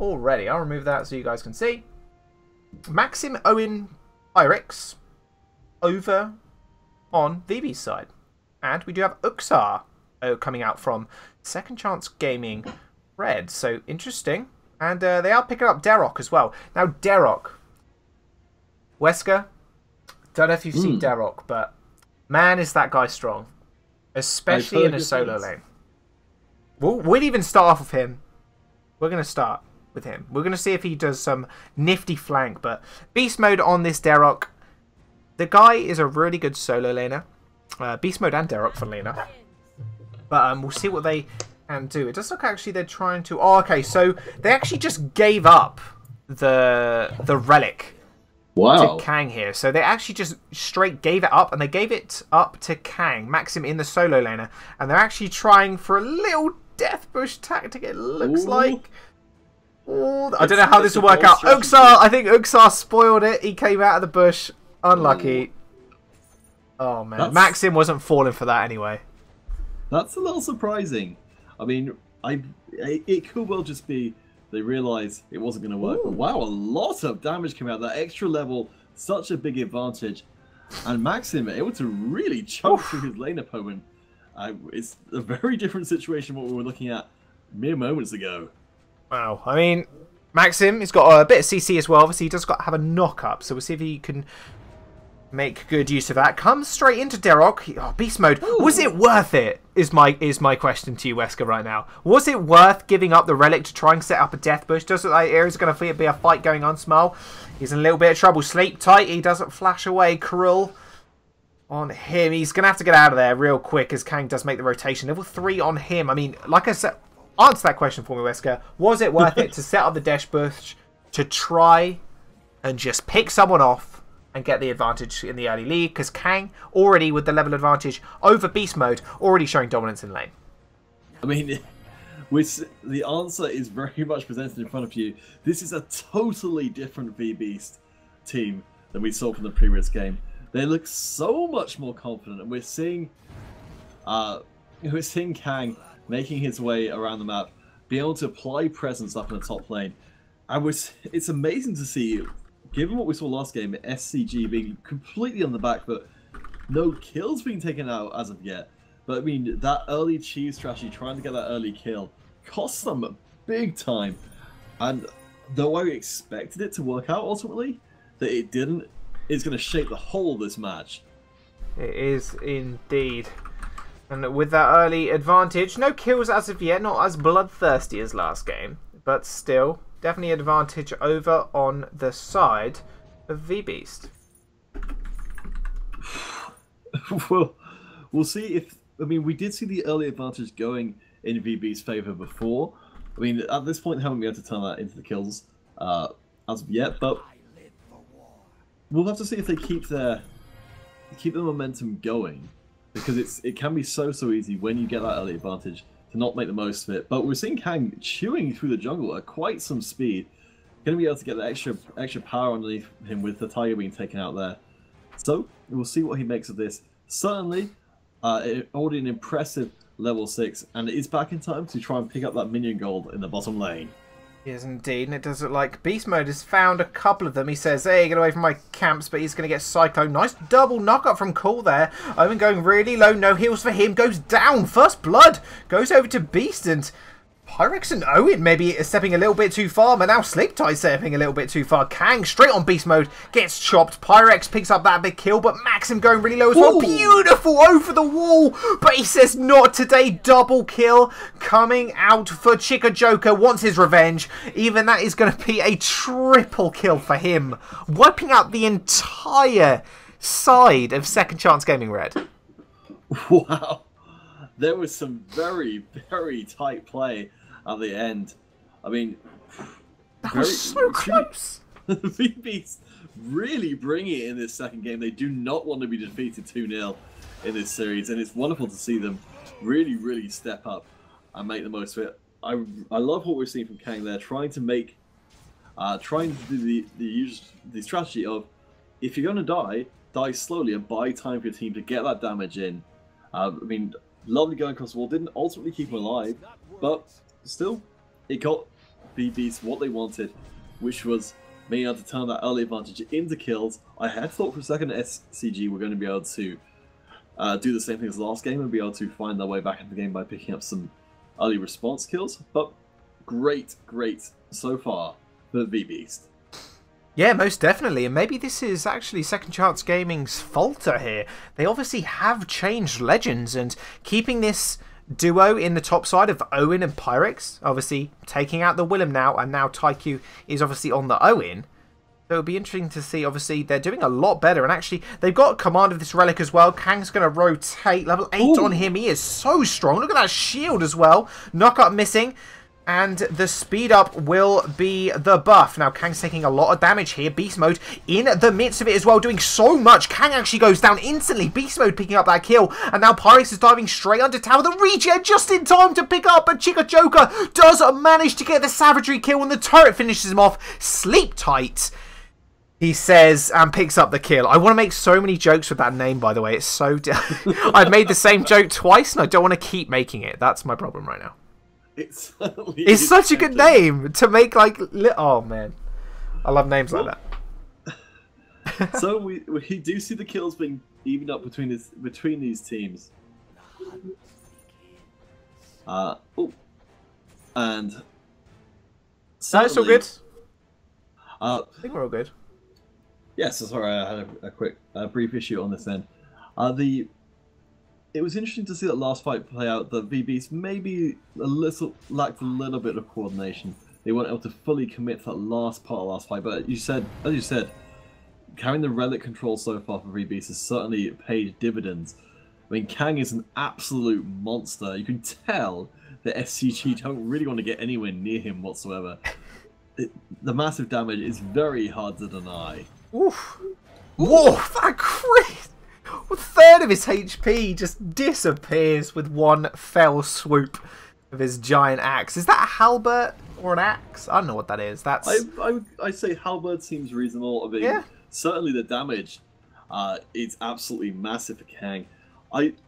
already. I'll remove that so you guys can see. Maxim, Owen, Pyrex over on VB's side. And we do have Uxar coming out from Second Chance Gaming Red. So interesting. And they are picking up Derok as well. Now, Derok. Wesker, don't know if you've seen Derok, but man, is that guy strong. Especially in a solo lane. We'll even start off with him. We're going to start with him. We're going to see if he does some nifty flank. But beast mode on this Derok. The guy is a really good solo laner. Beast mode and Derok, funnily enough. But we'll see what they can do. It does look actually they're trying to... Oh, okay, so they actually just gave up the relic. Wow. To Kang here. So they actually just straight gave it up, and they gave it up to Kang, Maxim in the solo laner. And they're actually trying for a little death bush tactic, it looks like. Ooh, I don't know how this will work out. Uxar, I think Uxar spoiled it. He came out of the bush. Unlucky. Oh, man. Maxim wasn't falling for that anyway. That's a little surprising. I mean, it could well just be they realised it wasn't going to work. But wow, a lot of damage came out. That extra level, such a big advantage. And Maxim able to really choke through his lane opponent. It's a very different situation from what we were looking at mere moments ago. Wow. I mean, Maxim, he's got a bit of CC as well. Obviously, he does have a knock-up. So we'll see if he can make good use of that. Comes straight into Derok. Oh, beast mode. Ooh. Was it worth it? Is my question to you, Wesker, right now. Was it worth giving up the relic to try and set up a death bush? Does it look like there's going to be a fight going on, Smile? He's in a little bit of trouble. Sleep tight. He doesn't flash away. Krul on him. He's going to have to get out of there real quick as Kang does make the rotation. Level 3 on him. I mean, like I said, answer that question for me, Wesker. Was it worth it to set up the dash bush to try and just pick someone off and get the advantage in the early league? Because Kang, already with the level advantage over beast mode, already showing dominance in lane. I mean, the answer is very much presented in front of you. This is a totally different V-Beast team than we saw from the previous game. They look so much more confident, and we're seeing Kang making his way around the map, being able to apply presence up in the top lane. And it's amazing to see, given what we saw last game, SCG being completely on the back foot, no kills being taken out as of yet. But I mean, that early cheese strategy, trying to get that early kill, cost them big time. And though I expected it to work out ultimately, that it didn't, it's going to shape the whole of this match. It is indeed. And with that early advantage, no kills as of yet, not as bloodthirsty as last game, but still, definitely advantage over on the side of V-Beast. Well, we'll see if... I mean, we did see the early advantage going in V-Beast's favour before. I mean, at this point, they haven't been able to turn that into the kills as of yet, but we'll have to see if they keep the momentum going, because it can be so easy when you get that early advantage to not make the most of it. But we're seeing Kang chewing through the jungle at quite some speed. Going to be able to get the extra power underneath him with the Tiger being taken out there. So, we'll see what he makes of this. Certainly, already an impressive level 6, and it is back in time to try and pick up that minion gold in the bottom lane. Yes, indeed, and it does look like Beast Mode has found a couple of them. He says, hey, get away from my camps, but he's going to get Cyclone. Nice double knock-up from Cool there. Owen going really low, no heals for him, goes down. First blood goes over to Beast, and Pyrex and Owen maybe stepping a little bit too far, but now Sleep Tight stepping a little bit too far. Kang straight on Beast Mode, gets chopped. Pyrex picks up that big kill, but Maxim going really low as well. Beautiful over the wall, but he says not today. Double kill coming out for Chica Joker, wants his revenge. Even that is going to be a triple kill for him, wiping out the entire side of Second Chance Gaming Red. Wow, there was some very tight play at the end. I mean, that was so close. V-Beast really bringing it in this second game. They do not want to be defeated 2-0 in this series, and it's wonderful to see them really step up and make the most of it. I love what we're seeing from Kang there, trying to do the strategy of, if you're going to die slowly and buy time for your team to get that damage in. I mean, lovely going across the wall, didn't ultimately keep him alive, but still, it got V-Beast what they wanted, which was being able to turn that early advantage into kills. I had thought for a second that SCG were going to be able to do the same thing as last game and be able to find their way back into the game by picking up some early response kills, but great so far for V-Beast. Yeah, most definitely, and maybe this is actually Second Chance Gaming's falter here. They obviously have changed legends, and keeping this duo in the top side of Owen and Pyrex, obviously taking out the Willem now, and now Taiku is obviously on the Owen. So it'll be interesting to see. Obviously, they're doing a lot better, and actually, they've got command of this relic as well. Kang's going to rotate. Level 8 on him. He is so strong. Look at that shield as well. Knockup missing. And the speed up will be the buff. Now, Kang's taking a lot of damage here. Beast Mode in the midst of it as well, doing so much. Kang actually goes down instantly. Beast Mode picking up that kill. And now Pyrex is diving straight under tower. The regen just in time to pick up. But Chica Joker does manage to get the savagery kill, and the turret finishes him off. Sleep tight, he says, and picks up the kill. I want to make so many jokes with that name, by the way. It's so... I've made the same joke twice, and I don't want to keep making it. That's my problem right now. It's such a good name to make, like... Oh, man. I love names like that. So we do see the kills being evened up between these teams. And... No, it's all good. I think we're all good. Yes, sorry, I had a quick, brief issue on this end. It was interesting to see that last fight play out. The V-Beast maybe lacked a little bit of coordination. They weren't able to fully commit to that last part of the last fight. But as you said, carrying the relic control so far for V-Beast has certainly paid dividends. I mean, Kang is an absolute monster. You can tell that SCG don't really want to get anywhere near him whatsoever. The massive damage is very hard to deny. Oof. Whoa, that crit! A third of his HP just disappears with one fell swoop of his giant axe. Is that a halberd or an axe? I don't know what that is. That's... I say halberd seems reasonable. I mean, yeah. Certainly the damage is absolutely massive for Kang.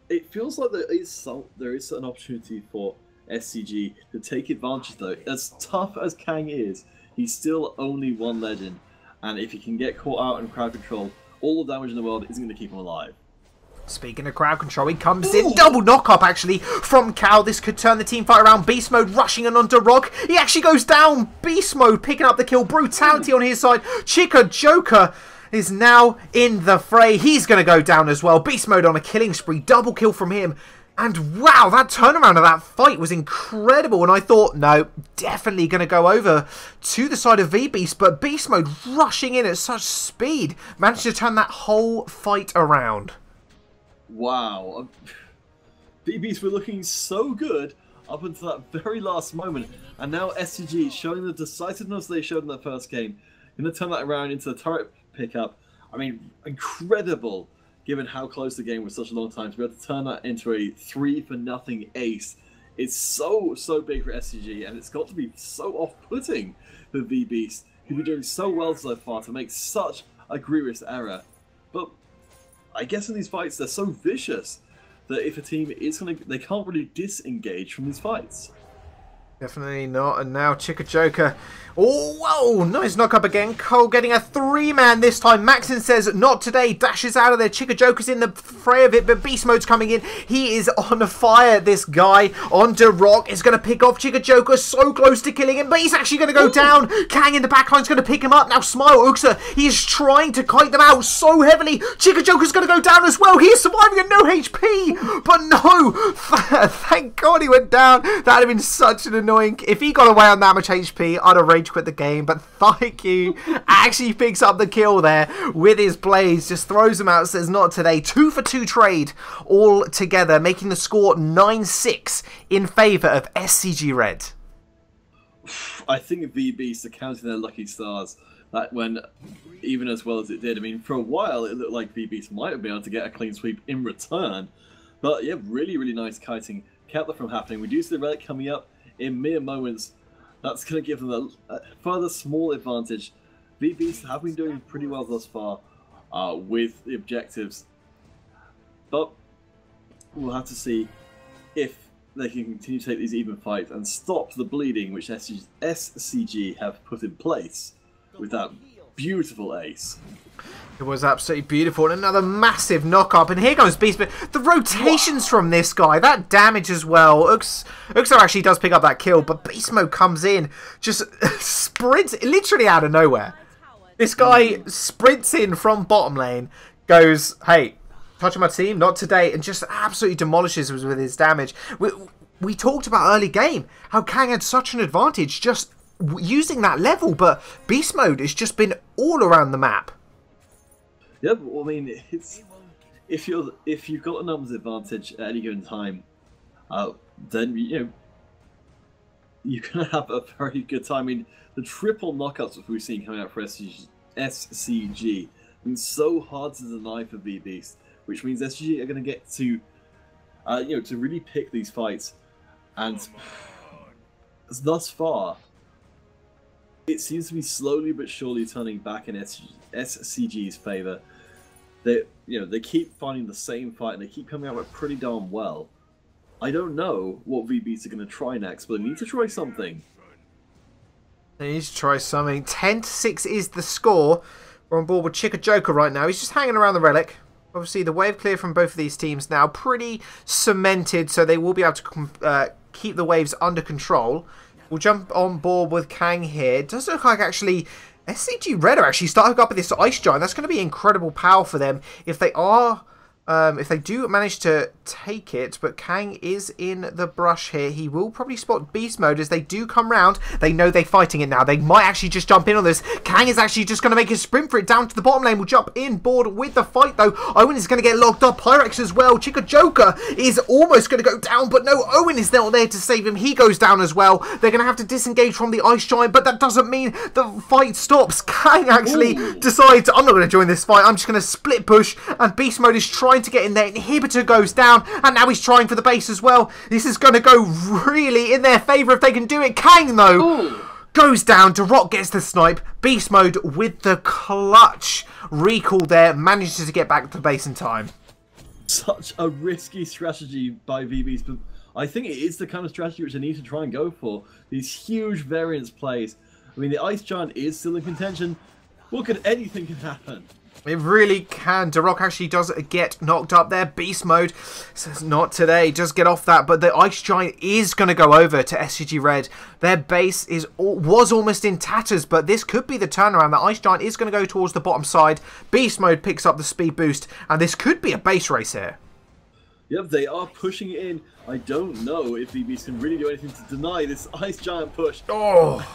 It feels like there is an opportunity for SCG to take advantage though. As tough as Kang is, he's still only one legend, and if he can get caught out in crowd control, all the damage in the world isn't going to keep him alive. Speaking of crowd control, he comes in. Double knock-up, actually, from Cal. This could turn the team fight around. Beast Mode rushing in onto Rock. He actually goes down. Beast Mode picking up the kill. Brutality on his side. Chica Joker is now in the fray. He's going to go down as well. Beast Mode on a killing spree. Double kill from him. And wow, that turnaround of that fight was incredible. And I thought, no, definitely going to go over to the side of V-Beast. But Beast Mode rushing in at such speed managed to turn that whole fight around. Wow. V-Beast were looking so good up until that very last moment. And now SCG showing the decisiveness they showed in that first game. Going to turn that around into the turret pickup. I mean, incredible. Given how close the game was such a long time, to be able to turn that into a 3-for-0 ace, it's so big for SCG, and it's got to be so off-putting for V-Beast, who've been doing so well so far, to make such a grievous error. But I guess in these fights, they're so vicious that if a team is they can't really disengage from these fights. Definitely not. And now Chica Joker. Oh, whoa! Nice knock up again. Cole getting a 3-man this time. Maxon says, not today. Dashes out of there. Chica Joker's in the fray of it, but Beast Mode's coming in. He is on fire, this guy. Onto Rock. Is going to pick off Chica Joker. So close to killing him, but he's actually going to go down. Kang in the backline's going to pick him up. Now Smile Uxa. He is trying to kite them out so heavily. Chica Joker's going to go down as well. He is surviving at no HP. But no. Thank God he went down. That would have been such an annoying... If he got away on that much HP, I'd have rage quit the game. But thank you. Actually picks up the kill there with his blades. Just throws him out. Says not today. 2-for-2 trade all together, making the score 9-6 in favour of SCG Red. I think V-Beast are counting their lucky stars. That went even as well as it did. I mean, for a while, it looked like V-Beast might have been able to get a clean sweep in return. But yeah, really nice kiting. Kept that from happening. We do see the relic coming up in mere moments. That's going to give them a further small advantage. V-Beast have been doing pretty well thus far with the objectives. But we'll have to see if they can continue to take these even fights and stop the bleeding which SCG have put in place with that beautiful ace. It was absolutely beautiful. And another massive knock-up. And here comes Beast. But the rotations from this guy, that damage as well. Uxar actually does pick up that kill, but Beast Mode comes in, just sprints literally out of nowhere. This guy sprints in from bottom lane, goes, hey, touching my team, not today, and just absolutely demolishes us with his damage. We talked about early game, how Kang had such an advantage just using that level, but Beast Mode has just been all around the map. Yeah, but, I mean, it's if you've got a numbers advantage at any given time, then you're gonna have a very good time. I mean, the triple knockouts that we've seen coming out for SCG, I mean, so hard to deny for VBeast, which means SCG are gonna get to, to really pick these fights, and thus far, it seems to be slowly but surely turning back in SCG's favor. They keep finding the same fight and they keep coming out with pretty darn well. I don't know what VBs are going to try next, but they need to try something. They need to try something. 10-6 is the score. We're on board with Chica Joker right now. He's just hanging around the relic. Obviously, the wave clear from both of these teams now pretty cemented, so they will be able to keep the waves under control. We'll jump on board with Kang here. It does look like actually SCG Red are actually starting up with this Ice Giant. That's going to be incredible power for them if they are, if they do manage to take it. But Kang is in the brush here. He will probably spot Beast Mode as they do come round. They know they're fighting it now. They might actually just jump in on this. Kang is actually just going to make a sprint for it down to the bottom lane. We'll jump in board with the fight though. Owen is going to get locked up. Pyrex as well. Chica Joker is almost going to go down, but no, Owen is not there to save him. He goes down as well. They're going to have to disengage from the Ice Giant, but that doesn't mean the fight stops. Kang actually decides, I'm not going to join this fight. I'm just going to split push, and Beast Mode is trying to get in there. Inhibitor goes down, and now he's trying for the base as well. This is going to go really in their favour if they can do it. Kang, though, goes down. Darok gets the snipe. Beast Mode with the clutch recall there. Manages to get back to the base in time. Such a risky strategy by VBs, but I think it is the kind of strategy which they need to try and go for. These huge variance plays. I mean, the Ice Giant is still in contention. Look at anything can happen. It really can. Darok actually does get knocked up there. Beast Mode says not today. Just get off that. But the Ice Giant is going to go over to SCG Red. Their base was almost in tatters, but this could be the turnaround. The Ice Giant is going to go towards the bottom side. Beast Mode picks up the speed boost, and this could be a base race here. Yep, they are pushing it in. I don't know if VBs can really do anything to deny this Ice Giant push. Oh!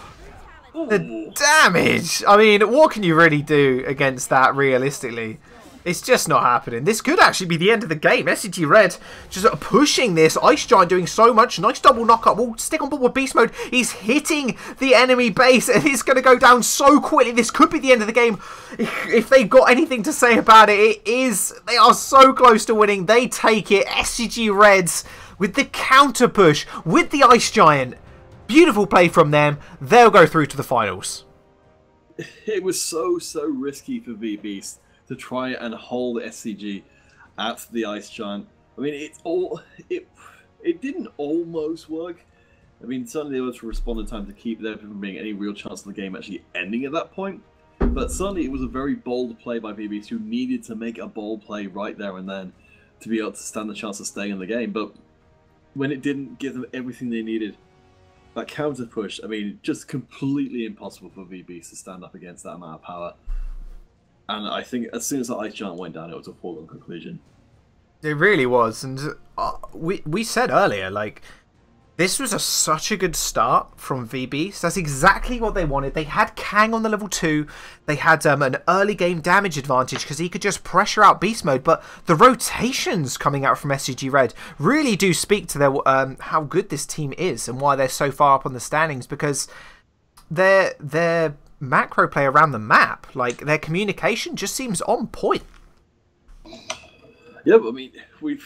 The damage! I mean, what can you really do against that realistically? It's just not happening. This could actually be the end of the game. SCG Red just pushing this. Ice Giant doing so much. Nice double knockup. We'll stick on board with Beast Mode. He's hitting the enemy base and it's going to go down so quickly. This could be the end of the game. If they've got anything to say about it, it is. They are so close to winning. They take it. SCG Reds with the counter push with the Ice Giant. Beautiful play from them. They'll go through to the finals. It was so risky for VBeast to try and hold SCG at the Ice Giant. I mean, it didn't almost work. I mean, certainly they were to respond in time to keep there from being any real chance of the game actually ending at that point. But certainly it was a very bold play by VBeast, who needed to make a bold play right there and then to be able to stand the chance of staying in the game. But when it didn't give them everything they needed, that counter push, I mean, just completely impossible for VBs to stand up against that amount of power. And I think as soon as the Ice Giant went down, it was a foregone conclusion. It really was. And we said earlier, like, this was such a good start from VBs. That's exactly what they wanted. They had Kang on the level 2. They had an early game damage advantage because he could just pressure out Beast Mode. But the rotations coming out from SCG Red really do speak to their how good this team is and why they're so far up on the standings, because their macro play around the map, like their communication just seems on point. Yeah, but I mean, we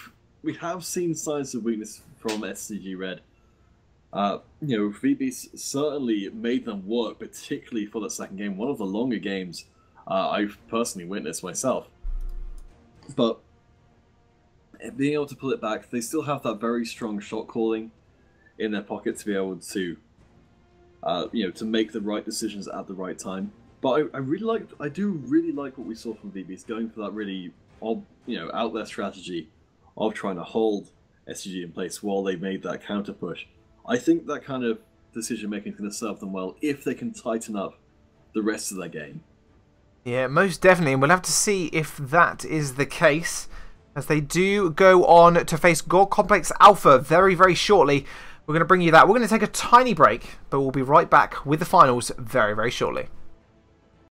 have seen signs of weakness from SCG Red. VB certainly made them work, particularly for the second game. One of the longer games I've personally witnessed myself. But being able to pull it back. They still have that very strong shot calling in their pocket to be able to, to make the right decisions at the right time. But I do really like what we saw from VBs going for that really, out there strategy of trying to hold SCG in place while they made that counter push. I think that kind of decision making is going to serve them well if they can tighten up the rest of their game. Yeah, most definitely, and we'll have to see if that is the case, as they do go on to face God Complex Alpha very, very shortly. We're going to bring you that. We're going to take a tiny break, but we'll be right back with the finals very, very shortly.